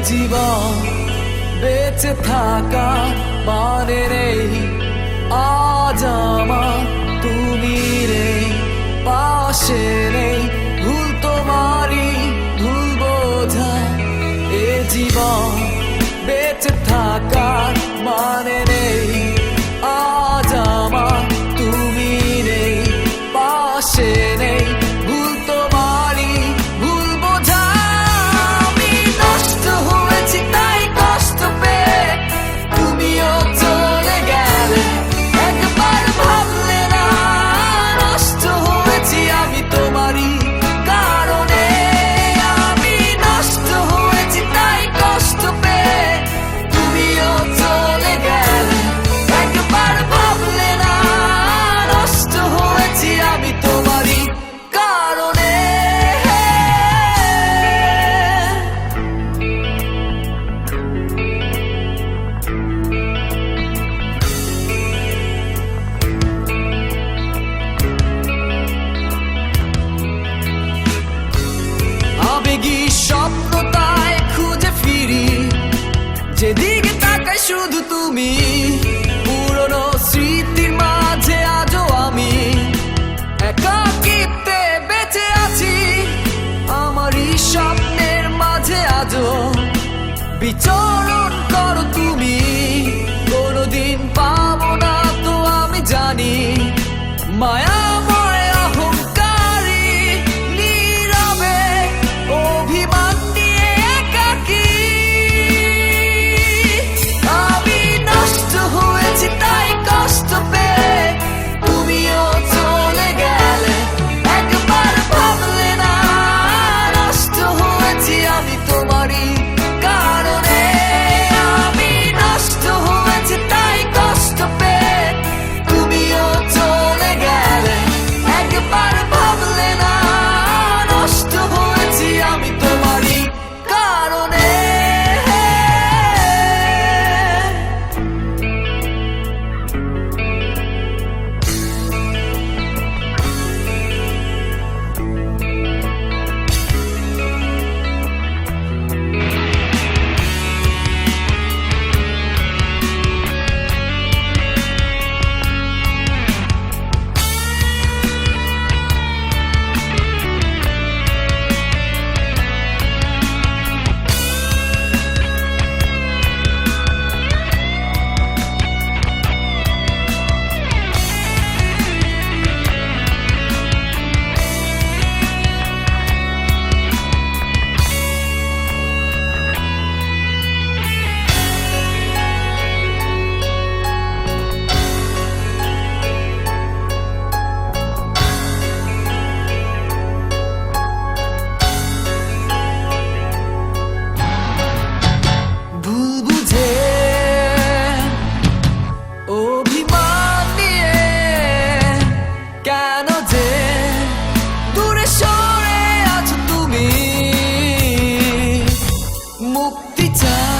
জীবন বেঁচে থাকা মানে নেই আজ আমার তুমি রে পাশে নেই ভুল তোমারই ভুল বোঝা এ জীবন বেঁচে থাকার মানে নেই আজ আমার তুমি নেই পাশে নেই ভুল তোমারই ভুল বোঝা আমি নষ্ট হয়েছি তাই কষ্ট পেয়ে তুমিও চলে গেলে একবার ভাবলে না নষ্ট হয়েছি আমি তোমারই কারণে আমি নষ্ট হয়েছি তাই কষ্ট পেয়ে তুমিও চলে গেলে একবার ভাবলে না নষ্ট হয়েছি আমি তোমারই কারণে আবেগী স্বপ্ন তাই খুঁজে ফিরি যেদিকে তাকাই শুধু তুমি পুরনো স্মৃতির মাঝে আজও আমি একাকিত্বে বেঁচে আছি আমারই স্বপ্নের মাঝে আজও বিচরণ করো তুমি কোনোদিন পাবো না তো আমি জানি মায়াময় অহংকারী নীরবে অভিমান নিয়ে একাকী আমি নষ্ট হয়েছি তাই কষ্ট পেয়ে তুমিও চলে গেলে একবার ভাবলে না নষ্ট হয়েছি আমি তোমারই কারণে আমি নষ্ট হয়েছি তাই কষ্ট পেয়ে তুমিও চলে গেলে একবার ভাবলে না নষ্ট হয়েছি আমি তোমারই কারণে ভুল বুঝে অভিমান নিয়ে কেন যে দূরে সরে আছো তুমি মুক্তি চাই